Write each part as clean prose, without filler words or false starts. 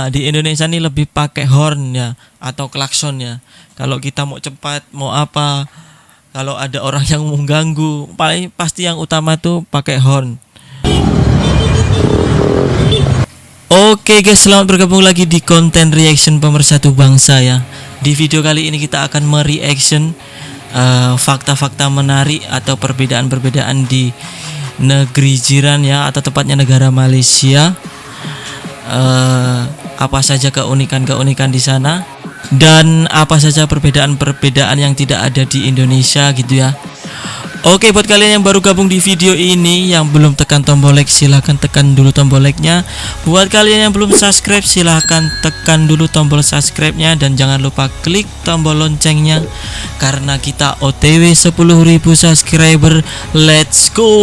Di Indonesia ini lebih pakai horn ya atau klakson ya. Kalau kita mau cepat, mau apa, kalau ada orang yang mengganggu, paling pasti yang utama tuh pakai horn. Oke guys, selamat bergabung lagi di konten reaction pemersatu bangsa ya. Di video kali ini kita akan mereaction fakta-fakta menarik atau perbedaan-perbedaan di negeri jiran ya, atau tepatnya negara Malaysia. Apa saja keunikan-keunikan di sana dan apa saja perbedaan-perbedaan yang tidak ada di Indonesia gitu ya. Oke, buat kalian yang baru gabung di video ini, yang belum tekan tombol like, silahkan tekan dulu tombol like-nya. Buat kalian yang belum subscribe, silahkan tekan dulu tombol subscribe-nya. Dan jangan lupa klik tombol loncengnya, karena kita OTW 10.000 subscriber. Let's go.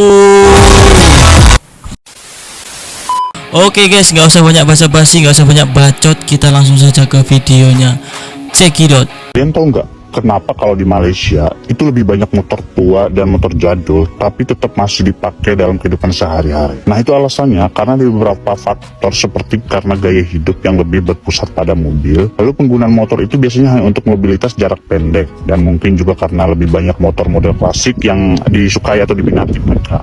Oke guys, nggak usah banyak basa-basi, nggak usah banyak bacot, kita langsung saja ke videonya. Cekidot. Kalian tahu nggak kenapa kalau di Malaysia itu lebih banyak motor tua dan motor jadul tapi tetap masih dipakai dalam kehidupan sehari-hari? Nah, itu alasannya karena ada beberapa faktor, seperti karena gaya hidup yang lebih berpusat pada mobil. Lalu penggunaan motor itu biasanya hanya untuk mobilitas jarak pendek, dan mungkin juga karena lebih banyak motor model klasik yang disukai atau diminati mereka.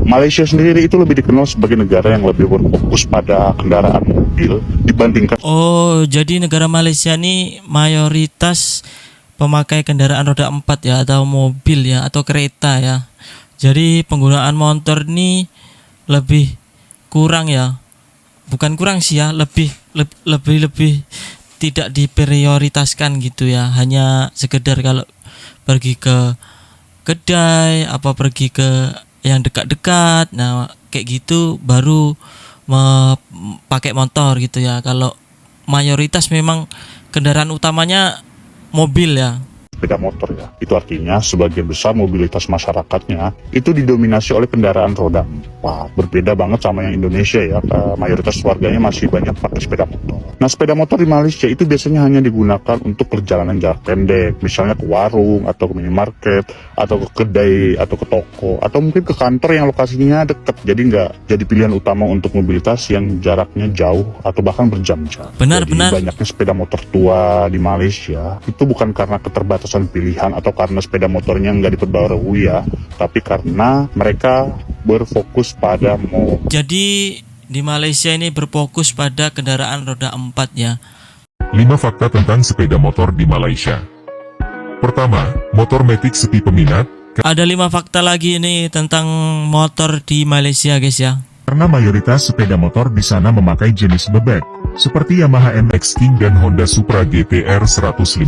Malaysia sendiri itu lebih dikenal sebagai negara yang lebih berfokus pada kendaraan mobil dibandingkan. Oh, jadi negara Malaysia ini mayoritas pemakai kendaraan roda 4 ya, atau mobil ya, atau kereta ya. Jadi penggunaan motor ini lebih kurang ya. Bukan kurang sih ya, lebih tidak diprioritaskan gitu ya. Hanya sekedar kalau pergi ke kedai, apa pergi ke yang dekat-dekat, nah kayak gitu baru pakai motor gitu ya. Kalau mayoritas memang kendaraan utamanya mobil ya. Sepeda motor ya. Itu artinya sebagian besar mobilitas masyarakatnya itu didominasi oleh kendaraan roda 4. Berbeda banget sama yang Indonesia ya. Mayoritas warganya masih banyak pakai sepeda motor. Nah, sepeda motor di Malaysia itu biasanya hanya digunakan untuk perjalanan jarak pendek, misalnya ke warung atau ke minimarket atau ke kedai atau ke toko atau mungkin ke kantor yang lokasinya dekat. Jadi nggak jadi pilihan utama untuk mobilitas yang jaraknya jauh atau bahkan berjam-jam. Benar. Banyaknya sepeda motor tua di Malaysia itu bukan karena keterbatasan pilihan atau karena sepeda motornya nggak diperbarui ya, tapi karena mereka berfokus pada mobil. Jadi di Malaysia ini berfokus pada kendaraan roda 4 ya. 5 fakta tentang sepeda motor di Malaysia. Pertama, motor matic sepi peminat. Ada 5 fakta lagi ini tentang motor di Malaysia guys ya. Karena mayoritas sepeda motor di sana memakai jenis bebek, seperti Yamaha MX King dan Honda Supra GTR 150.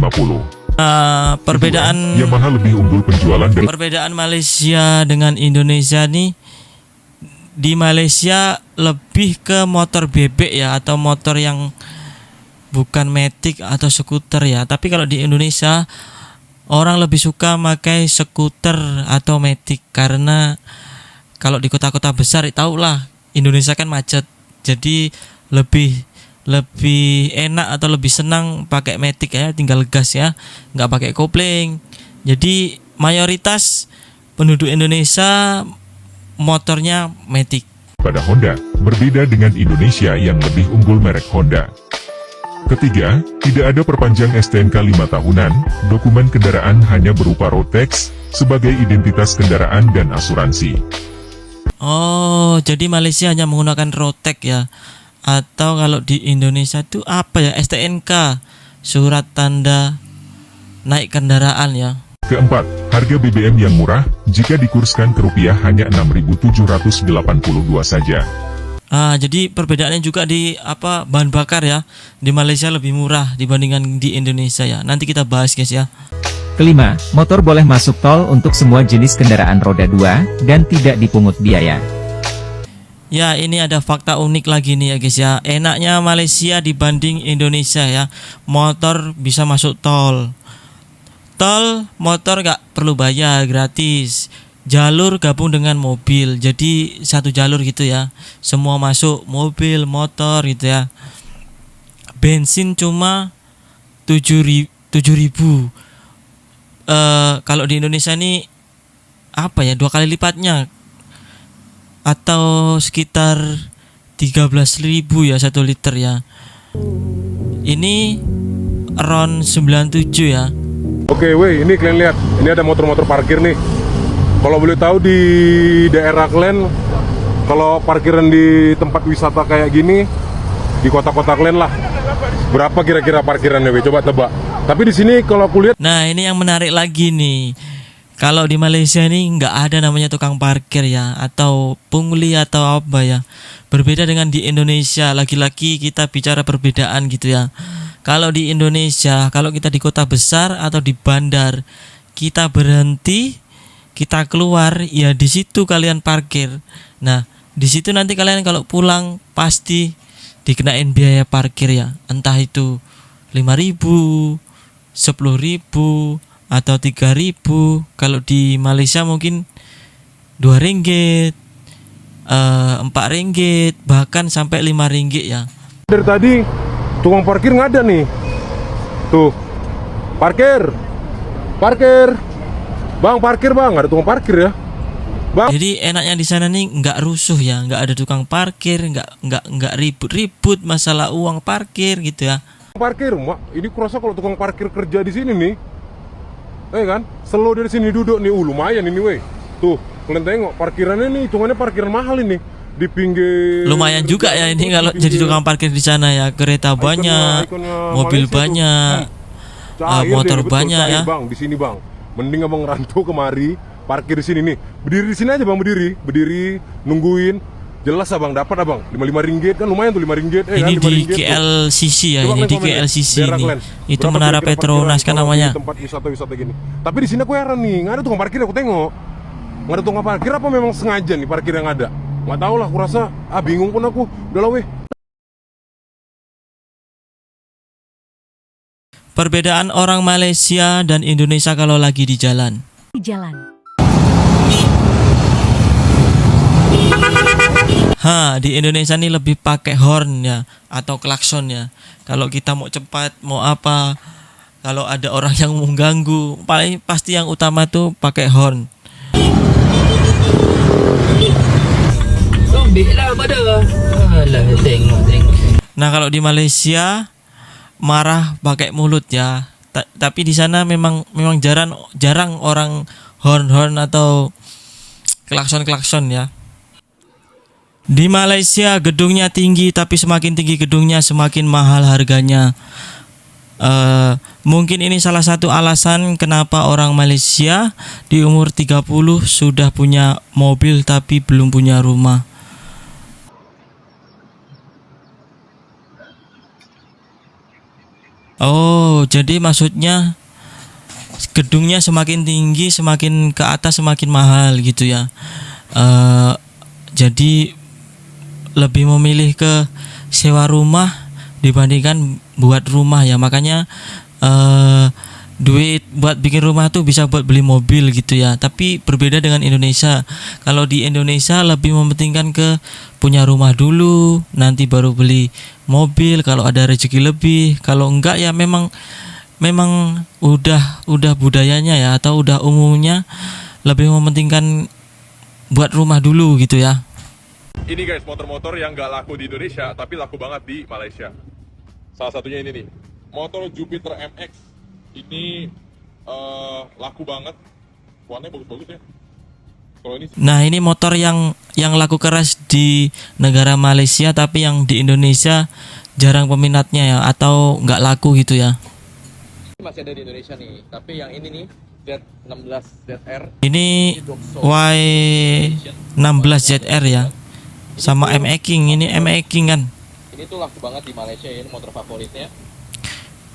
Perbedaan Yamaha lebih unggul penjualan dan perbedaan Malaysia dengan Indonesia nih, di Malaysia lebih ke motor bebek ya, atau motor yang bukan matic atau skuter ya. Tapi kalau di Indonesia orang lebih suka pakai skuter atau matic, karena kalau di kota-kota besar tau lah, Indonesia kan macet, jadi lebih enak atau lebih senang pakai matic ya, tinggal gas ya, nggak pakai kopling. Jadi mayoritas penduduk Indonesia motornya matic. pada Honda, berbeda dengan Indonesia yang lebih unggul merek Honda. Ketiga, tidak ada perpanjang STNK 5 tahunan, dokumen kendaraan hanya berupa road tax, sebagai identitas kendaraan dan asuransi. Oh, jadi Malaysia hanya menggunakan road tax ya. Atau kalau di Indonesia itu apa ya, STNK, surat tanda naik kendaraan ya. Keempat, harga BBM yang murah, jika dikurskan ke rupiah hanya 6.782 saja. Jadi perbedaannya juga di bahan bakar ya. Di Malaysia lebih murah dibandingkan di Indonesia ya. Nanti kita bahas guys ya. Kelima, motor boleh masuk tol untuk semua jenis kendaraan roda 2, dan tidak dipungut biaya. Ya, ini ada fakta unik lagi nih ya guys ya. Enaknya Malaysia dibanding Indonesia ya. Motor bisa masuk tol. Tol, motor gak perlu bayar, gratis. Jalur gabung dengan mobil, jadi satu jalur gitu ya. Semua masuk, mobil, motor gitu ya. Bensin cuma 7.000. Kalau di Indonesia ini 2 kali lipatnya, atau sekitar 13.000 ya 1 liter ya. Ini RON 97 ya. Oke, weh, ini kalian lihat, ini ada motor-motor parkir nih. Kalau boleh tahu di daerah kalian, kalau parkiran di tempat wisata kayak gini, di kota-kota kalian lah, berapa kira-kira parkirannya, weh? Coba tebak. Tapi di sini kalau aku lihat, Nah ini yang menarik lagi nih. Kalau di Malaysia ini nggak ada namanya tukang parkir ya, atau pungli atau apa ya. Berbeda dengan di Indonesia. Lagi-lagi kita bicara perbedaan gitu ya. Kalau di Indonesia, kalau kita di kota besar atau di bandar, kita berhenti, kita keluar, ya di situ kalian parkir. Nah, di situ nanti kalian kalau pulang pasti dikenain biaya parkir ya. Entah itu 5.000, 10.000 atau 3.000. Kalau di Malaysia mungkin 2 ringgit, 4 ringgit, bahkan sampai 5 ringgit ya. dari tadi tukang parkir nggak ada nih. Tuh, parkir, bang, parkir bang, nggak ada tukang parkir ya. Bang, Jadi enaknya di sana nih nggak rusuh ya, nggak ada tukang parkir, nggak ribut-ribut masalah uang parkir gitu ya. parkir, mak. Ini kurasa kalau tukang parkir kerja di sini nih, kan, slow dari sini duduk nih, lumayan ini, weh. Tuh, kalian tengok parkirannya nih, hitungannya parkiran mahal ini di pinggir. Lumayan juga ya ini kalau jadi tukang parkir di sana ya, kereta banyak, mobil Malaysia banyak, tuh. Cair motor deh, betul, banyak cair, ya. bang, di sini bang. Mending abang rantau kemari, parkir di sini nih. Berdiri di sini aja bang, berdiri, nungguin. Jelas abang, dapat abang, 55 ringgit kan lumayan tuh 5 ringgit. Ini kan, 5 di ringgit tuh. KLCC ya, Coba ini kalian di komen ya, KLCC daerah ini. kalian. Itu Berapa Menara kira-kira Petronas parkiran kan kalau namanya. di tempat wisata-wisata gini. Tapi di sini aku heran nih, nggak ada tukang parkir, aku tengok. Nggak ada tukang parkir, apa memang sengaja nih parkir yang ada? Nggak tahu lah, aku rasa, bingung pun aku. Udah lah weh. Perbedaan orang Malaysia dan Indonesia kalau lagi di jalan. Di Indonesia nih lebih pakai horn ya atau klakson ya. Kalau kita mau cepat, mau apa, kalau ada orang yang mengganggu, paling pasti yang utama tuh pakai horn. Nah, kalau di Malaysia marah pakai mulut ya. Tapi di sana memang jarang orang horn atau klakson ya. Di Malaysia gedungnya tinggi, tapi semakin tinggi gedungnya semakin mahal harganya. Mungkin ini salah satu alasan kenapa orang Malaysia di umur 30 sudah punya mobil tapi belum punya rumah. Oh, jadi maksudnya gedungnya semakin tinggi, semakin ke atas semakin mahal gitu ya. Jadi lebih memilih ke sewa rumah dibandingkan buat rumah ya. Makanya duit buat bikin rumah tuh bisa buat beli mobil gitu ya. Tapi berbeda dengan Indonesia. Kalau di Indonesia lebih mementingkan ke punya rumah dulu, nanti baru beli mobil kalau ada rezeki lebih. Kalau enggak ya memang udah budayanya ya, atau udah umumnya lebih mementingkan buat rumah dulu gitu ya. Ini guys, motor-motor yang nggak laku di Indonesia tapi laku banget di Malaysia. Salah satunya ini nih, motor Jupiter MX. Ini laku banget, warnanya bagus-bagus ya. Kalau ini, Nah ini motor yang laku keras di negara Malaysia, tapi yang di Indonesia jarang peminatnya ya, atau nggak laku gitu ya. Masih ada di Indonesia nih, tapi yang ini nih Z16 ZR Ini Y16ZR ya, sama MX King. Ini MX King kan. ini tuh laku banget di Malaysia ya, ini motor favoritnya.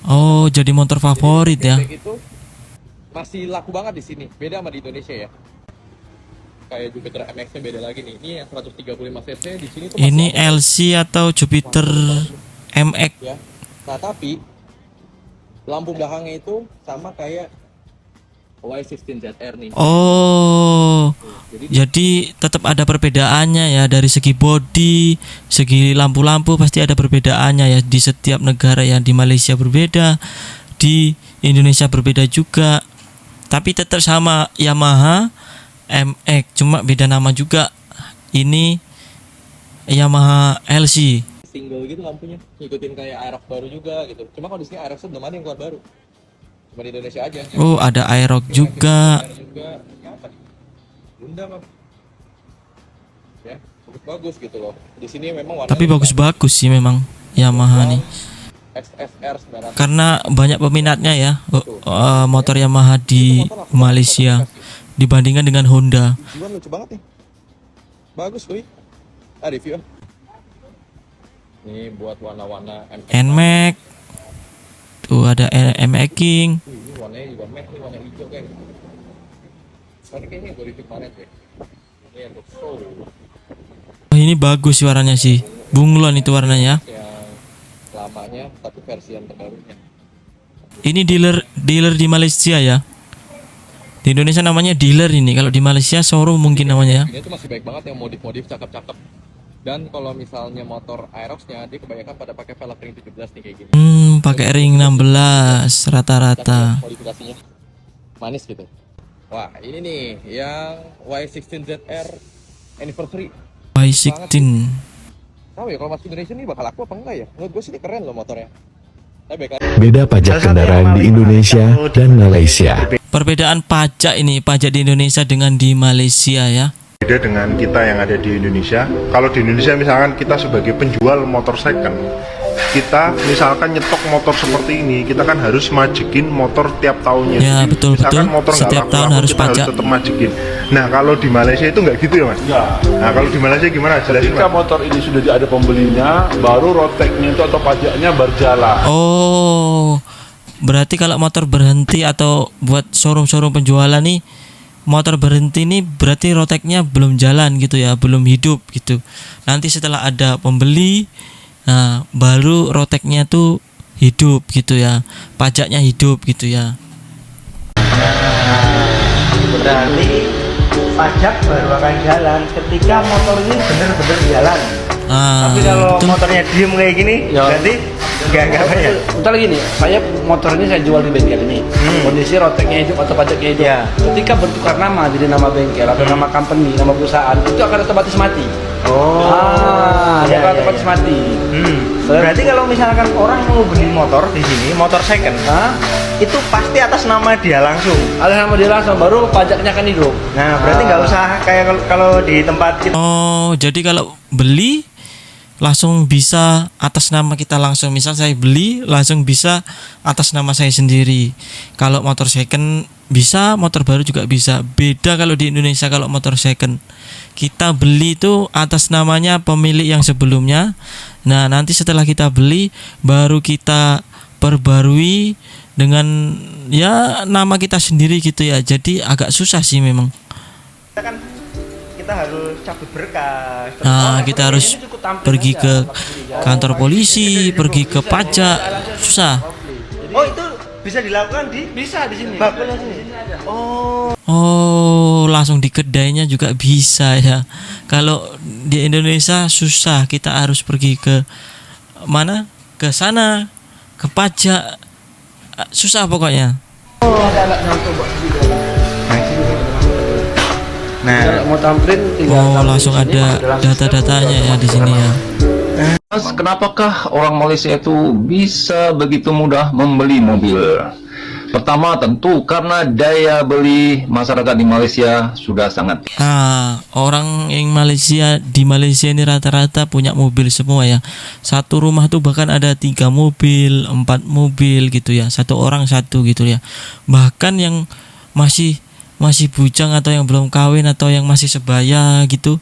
Oh, jadi motor favorit ya. Cashback itu masih laku banget di sini, beda sama di Indonesia ya. Kayak Jupiter MX-nya beda lagi nih. Ini yang 135 cc di sini tuh masih Ini laku LC atau Jupiter MX. ya. Nah, tapi lampu belakangnya itu sama kayak Y16 ZR nih. Oh, jadi tetap ada perbedaannya ya, dari segi body, segi lampu-lampu pasti ada perbedaannya ya di setiap negara ya. Di Malaysia berbeda, di Indonesia berbeda juga. Tapi tetap sama Yamaha MX, cuma beda nama juga. Ini Yamaha LC. Single gitu lampunya, ngikutin kayak Aerox baru juga gitu. Cuma kalau di sini Aerox belum ada yang keluar baru. Cuma di Indonesia aja. Oh, ada Aerox juga. Aerox juga. Ya, apa nih? Bunda apa? Ya, bagus gitu loh. Di sini memang warnanya Tapi bagus-bagus sih memang Yamaha nih. XSR 900. Karena banyak peminatnya ya motor Yamaha di Malaysia dibandingkan dengan Honda. Juan lucu banget nih. Bagus kuy. Review ah. Ini buat warna-warna NMAX. Tuh ada MX King. Ini warnanya juga matte nih, warna hijau kayak. Soalnya kayaknya gue review kemarin deh. Ini untuk show. Oh, ini bagus sih warnanya sih. Bunglon itu warnanya. Yang lamanya tapi versi yang terbarunya. Ini dealer di Malaysia ya. Di Indonesia namanya dealer ini. Kalau di Malaysia showroom mungkin namanya ya. Ini tuh masih baik banget yang modif-modif cakep-cakep. Dan kalau misalnya motor Aerox-nya dia kebanyakan pada pakai velg ring 17 nih kayak gini. Pakai ring 16 rata-rata. Modifikasinya manis gitu. Wah, ini nih yang Y16ZR Anniversary. Y16. Tahu ya kalau masuk Indonesia nih bakal laku apa enggak ya? Menurut gue sih ini keren loh motornya. Tapi baik lagi. Beda pajak kendaraan di Indonesia dan Malaysia. Perbedaan pajak ini, pajak di Indonesia dengan di Malaysia ya. Beda dengan kita yang ada di Indonesia. Kalau di Indonesia misalkan kita sebagai penjual motor second, kita misalkan nyetok motor seperti ini, kita kan harus majekin motor tiap tahunnya. Ya, betul, Misalkan betul. motor nggak Setiap tahun laku-laku, harus kita pajak. tetap majekin. Nah, kalau di Malaysia itu nggak gitu ya, Mas? Nah, kalau di Malaysia gimana? Jelasin, Ketika Mas. motor ini sudah ada pembelinya, baru roteknya itu atau pajaknya berjalan. Oh, berarti kalau motor berhenti atau buat showroom-showroom penjualan nih, motor berhenti nih berarti roteknya belum jalan gitu ya, belum hidup gitu. Nanti setelah ada pembeli, nah baru roteknya tuh hidup gitu ya, pajaknya hidup gitu ya. Berarti pajak baru akan jalan ketika motor ini benar-benar jalan. Tapi kalau betul. motornya diem kayak gini, berarti nggak bayar. Bentar lagi nih, saya motor ini saya jual di bengkel ini. Kondisi roteknya hidup atau pajaknya hidup. Ya. Ketika bertukar nama jadi nama bengkel atau nama company, nama perusahaan, itu akan otomatis mati. Dia akan otomatis mati. Berarti kalau misalkan orang mau beli motor di sini, motor second, itu pasti atas nama dia langsung. Atas nama dia langsung, baru pajaknya akan hidup. Nah, berarti nggak usah kayak kalau di tempat kita. Oh, jadi kalau beli langsung bisa atas nama kita langsung. Misal saya beli langsung bisa atas nama saya sendiri. Kalau motor second bisa, motor baru juga bisa. Beda kalau di Indonesia kalau motor second. Kita beli itu atas namanya pemilik yang sebelumnya. Nah, nanti setelah kita beli baru kita perbarui dengan ya nama kita sendiri gitu ya. Jadi agak susah sih memang. Kita harus cabut berkas. Nah, kita harus pergi ke kantor polisi, pergi ke pajak, susah. Oh, itu bisa dilakukan Bisa di sini. bakulnya sini. Oh, langsung di kedainya juga bisa ya. Kalau di Indonesia susah, kita harus pergi ke mana? Ke sana, ke pajak. Susah pokoknya. Nah, Mau tampilin Oh, langsung ada data-datanya ya di sini ya. Mas, kenapakah orang Malaysia itu bisa begitu mudah membeli mobil? Pertama tentu karena daya beli masyarakat di Malaysia sudah sangat. Nah, orang yang di Malaysia ini rata-rata punya mobil semua ya. Satu rumah tuh bahkan ada 3 mobil, 4 mobil gitu ya. Satu orang satu gitu ya. Bahkan yang masih bujang atau yang belum kawin atau yang masih sebaya gitu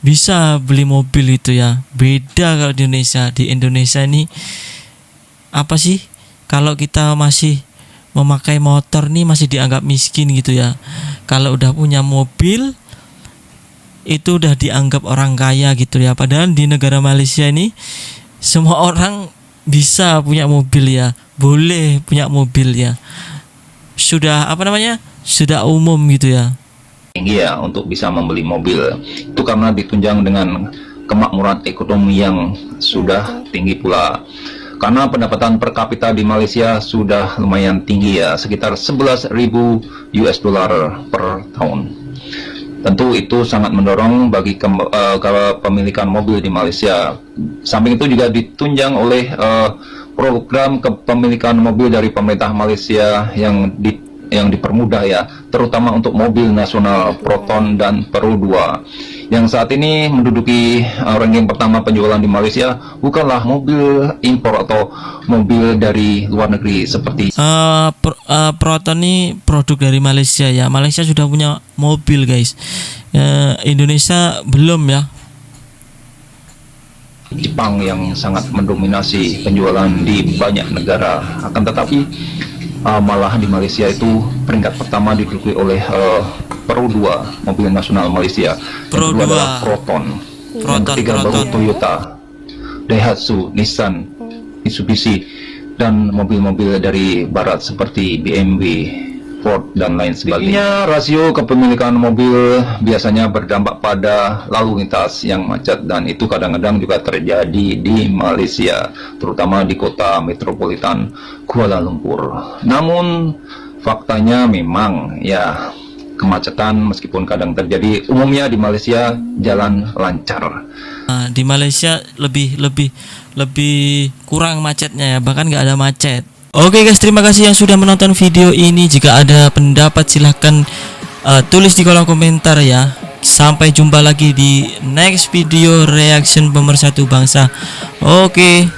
bisa beli mobil itu ya. Beda kalau di Indonesia. Di Indonesia ini apa sih? Kalau kita masih memakai motor nih masih dianggap miskin gitu ya. Kalau udah punya mobil itu udah dianggap orang kaya gitu ya. Padahal di negara Malaysia ini semua orang bisa punya mobil ya. Boleh punya mobil ya. Sudah sudah umum gitu ya. Tinggi ya untuk bisa membeli mobil. Itu karena ditunjang dengan kemakmuran ekonomi yang sudah tinggi pula. Karena pendapatan per kapita di Malaysia sudah lumayan tinggi ya, sekitar 11.000 US dollar per tahun. Tentu itu sangat mendorong bagi kepemilikan mobil di Malaysia. Samping itu juga ditunjang oleh program kepemilikan mobil dari pemerintah Malaysia yang dipermudah ya, terutama untuk mobil nasional Proton dan Peru 2 yang saat ini menduduki ranking pertama penjualan di Malaysia, bukanlah mobil impor atau mobil dari luar negeri seperti Proton ini produk dari Malaysia ya. Malaysia sudah punya mobil guys, Indonesia belum ya. Jepang yang sangat mendominasi penjualan di banyak negara, akan tetapi malah di Malaysia itu peringkat pertama diduduki oleh Peru 2, mobil nasional Malaysia. Peru 2 adalah Proton. Yang ketiga baru Toyota, Daihatsu, Nissan, Mitsubishi, dan mobil-mobil dari barat seperti BMW, Ford, dan lain sebagainya. Rasio kepemilikan mobil biasanya berdampak pada lalu lintas yang macet, dan itu kadang-kadang juga terjadi di Malaysia, terutama di kota metropolitan Kuala Lumpur. Namun faktanya memang ya, kemacetan meskipun kadang terjadi, umumnya di Malaysia jalan lancar. Di Malaysia lebih kurang macetnya ya, bahkan nggak ada macet. Oke guys, terima kasih yang sudah menonton video ini. Jika ada pendapat silahkan tulis di kolom komentar ya. Sampai jumpa lagi di next video reaction pemersatu bangsa. Oke.